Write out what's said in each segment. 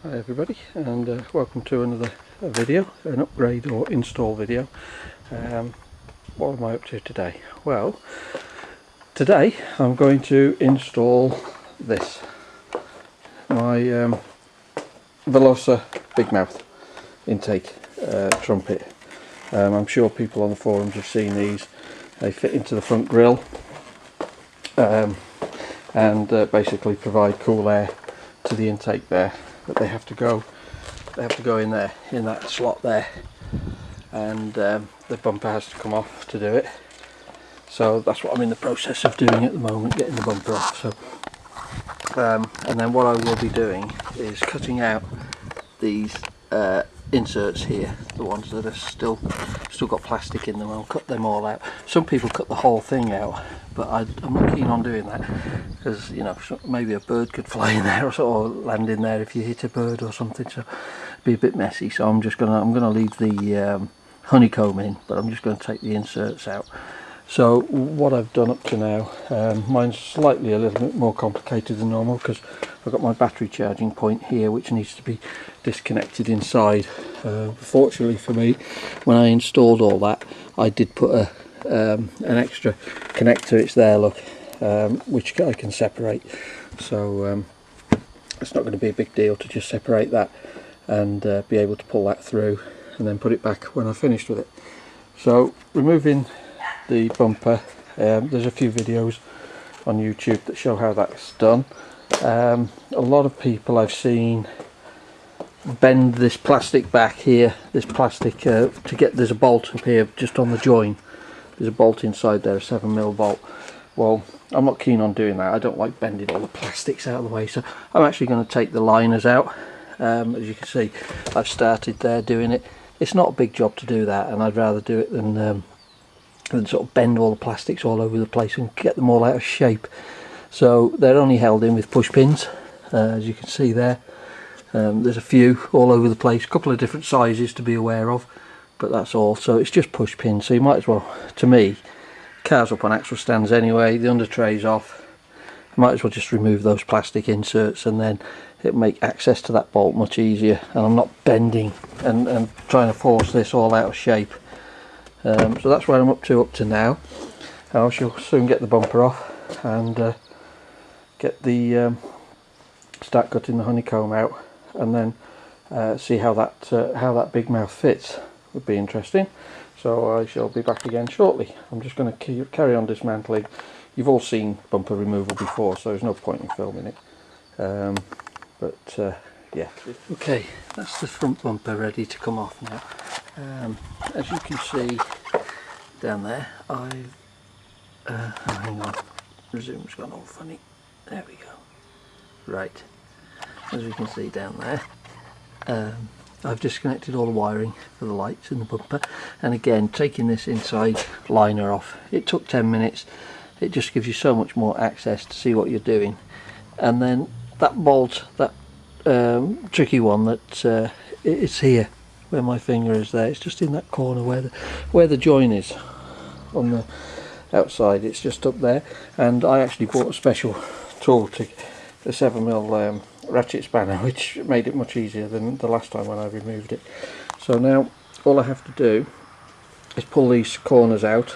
Hi everybody, and welcome to another video, an upgrade or install video. What am I up to today? Well, today I'm going to install this, my Velossa big mouth intake trumpet. I'm sure people on the forums have seen these. They fit into the front grille and basically provide cool air to the intake there. But they have to go in there, in that slot there, and the bumper has to come off to do it. So that's what I'm in the process of doing at the moment, getting the bumper off. So and then what I will be doing is cutting out these inserts here, the ones that are still got plastic in them. I'll cut them all out. Some people cut the whole thing out, but I'm not keen on doing that, because you know, maybe a bird could fly in there or land in there if you hit a bird or something, so it'd be a bit messy. So I'm gonna leave the honeycomb in, but I'm just going to take the inserts out. So what I've done up to now, mine's slightly a little bit more complicated than normal, because I've got my battery charging point here which needs to be disconnected inside. Fortunately for me, when I installed all that, I did put an extra connector. It's there, look, which I can separate, so it's not going to be a big deal to just separate that and be able to pull that through and then put it back when I've finished with it. So removing the bumper, there's a few videos on YouTube that show how that's done. A lot of people I've seen bend this plastic back here, this plastic to get, there's a bolt up here just on the join, there's a bolt inside there, a 7mm bolt. Well, I'm not keen on doing that. I don't like bending all the plastics out of the way, so I'm actually going to take the liners out. As you can see, I've started there doing it. It's not a big job to do that, and I'd rather do it than sort of bend all the plastics all over the place and get them all out of shape. So they're only held in with push pins, as you can see there. There's a few all over the place, a couple of different sizes to be aware of, but that's all. So it's just push pins, so you might as well, to me, car's up on axle stands anyway, the under tray's off, I might as well just remove those plastic inserts, and then it'll make access to that bolt much easier, and I'm not bending and trying to force this all out of shape. So that's where I'm up to now. I shall soon get the bumper off and get the start cutting the honeycomb out, and then see how that big mouth fits. Would be interesting. So I shall be back again shortly. I'm just going to carry on dismantling. You've all seen bumper removal before, so there's no point in filming it. Yeah. Okay, that's the front bumper ready to come off now. As you can see down there, I've hang on, the zoom's gone all funny. There we go. Right, as you can see down there, I've disconnected all the wiring for the lights in the bumper, and again, taking this inside liner off, it took 10 minutes. It just gives you so much more access to see what you're doing. And then that bolt, that tricky one that it's here where my finger is there, it's just in that corner where the join is on the outside. It's just up there, and I actually bought a special tool, the 7mm ratchet spanner, which made it much easier than the last time when I removed it. So now all I have to do is pull these corners out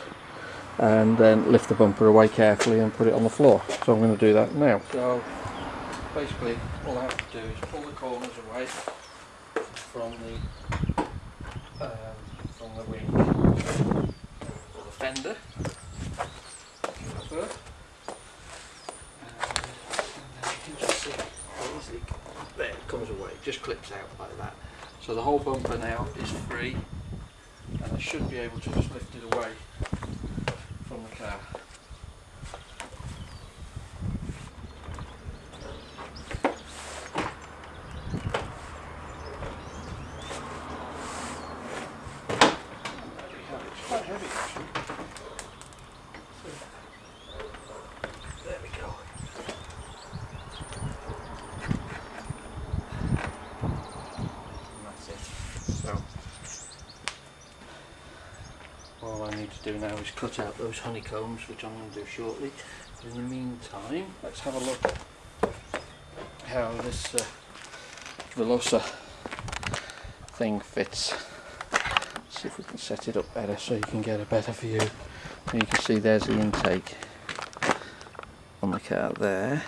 and then lift the bumper away carefully and put it on the floor. So I'm going to do that now. So basically all I have to do is pull the corners away from the wing or the fender. There, it comes away, it just clips out like that. So the whole bumper now is free, and I should be able to just lift it away from the car. It's quite heavy actually. There we go. So all I need to do now is cut out those honeycombs, which I'm going to do shortly. But in the meantime, let's have a look at how this Velossa thing fits. Let's see if we can set it up better so you can get a better view. And you can see there's the intake on the car there,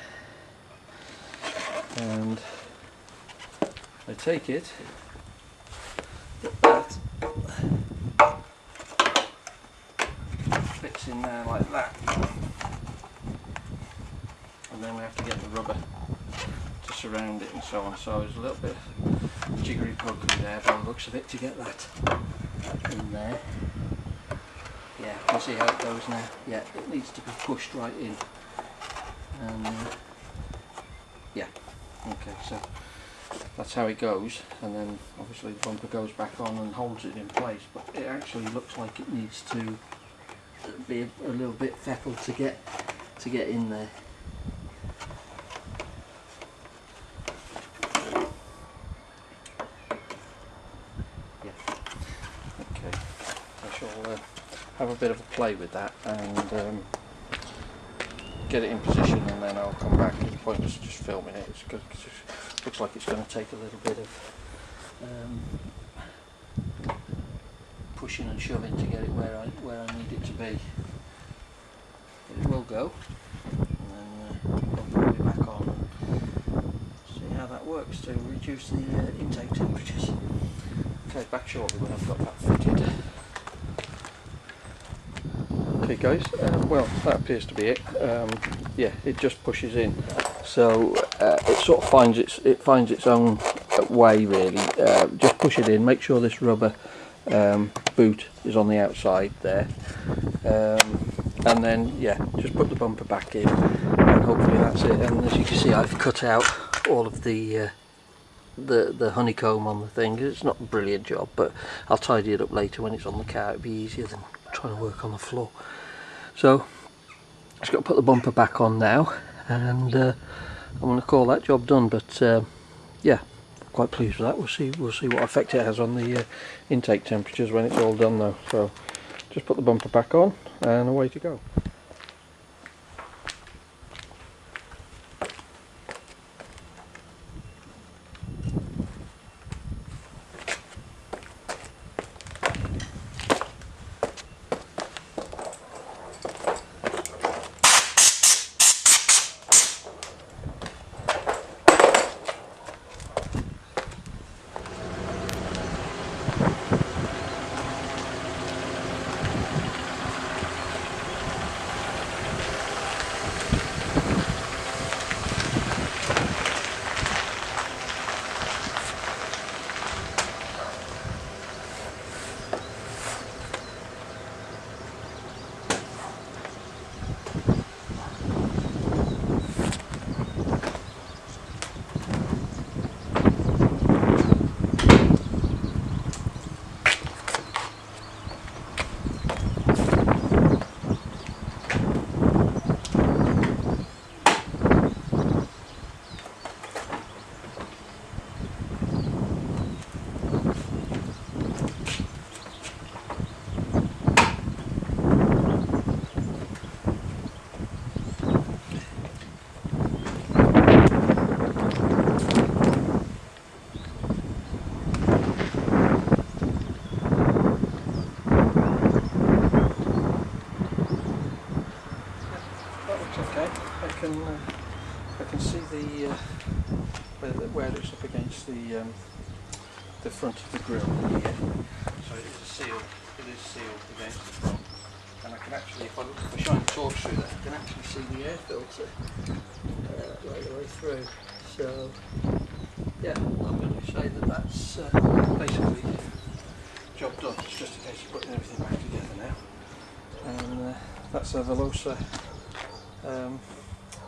and I take it that fits in there like that, and then we have to get the rubber to surround it and so on. So there's a little bit of jiggery pokery there by the looks of it to get that in there. Yeah, you can see how it goes now. Yeah, it needs to be pushed right in. And yeah, okay, so that's how it goes, and then obviously the bumper goes back on and holds it in place, but it actually looks like it needs to be a little bit fettled to get in there. Yeah, okay, I shall have a bit of a play with that and get it in position, and then I'll come back. It's pointless just filming it. It's good, 'cause it looks like it's going to take a little bit of pushing and shoving to get it where I need it to be. But it will go, and then I'll put it back on and see how that works to reduce the intake temperatures. Okay, back shortly when I've got that fitted. Okay guys, well that appears to be it. Yeah, it just pushes in, so it sort of finds its own way really. Just push it in, make sure this rubber boot is on the outside there, and then yeah, just put the bumper back in, and hopefully that's it. And as you can see, I've cut out all of the honeycomb on the thing. It's not a brilliant job, but I'll tidy it up later when it's on the car. It'll be easier than trying to work on the floor. So just got to put the bumper back on now, and I'm going to call that job done. But yeah, quite pleased with that. We'll see what effect it has on the intake temperatures when it's all done though. So just put the bumper back on and away to go. I can see where it's up against the front of the grille here. So it is sealed against the front, and I can actually, if I shine the torch through that, I can actually see the air filter right the way through. So yeah, I'm going to say that that's basically job done. It's just a case of putting everything back together now, and that's a Velossa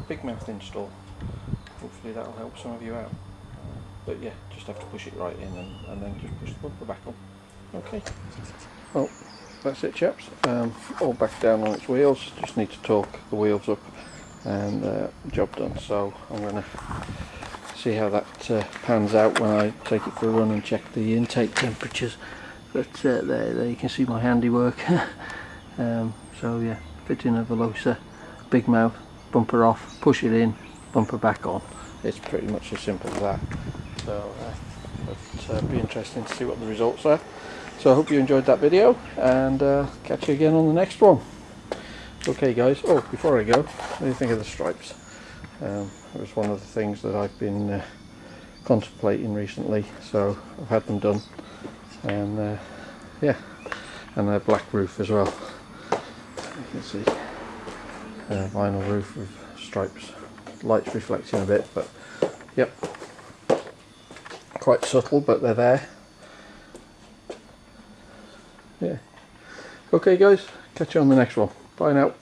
big mouth install. Hopefully that'll help some of you out, but yeah, just have to push it right in, and then just push the bumper back on. Okay, well that's it chaps, all back down on its wheels. Just need to torque the wheels up, and job done. So I'm going to see how that pans out when I take it for a run and check the intake temperatures. But there you can see my handiwork. So yeah, fitting a Velossa big mouth, bumper off, push it in, bumper back on. It's pretty much as simple as that. So it'll be interesting to see what the results are. So I hope you enjoyed that video, and catch you again on the next one. Okay guys, oh, before I go, what do you think of the stripes? It was one of the things that I've been contemplating recently, so I've had them done, and yeah, and a black roof as well. You can see vinyl roof with stripes, lights reflecting a bit, but yep, quite subtle, but they're there. Yeah. Okay guys, catch you on the next one. Bye now.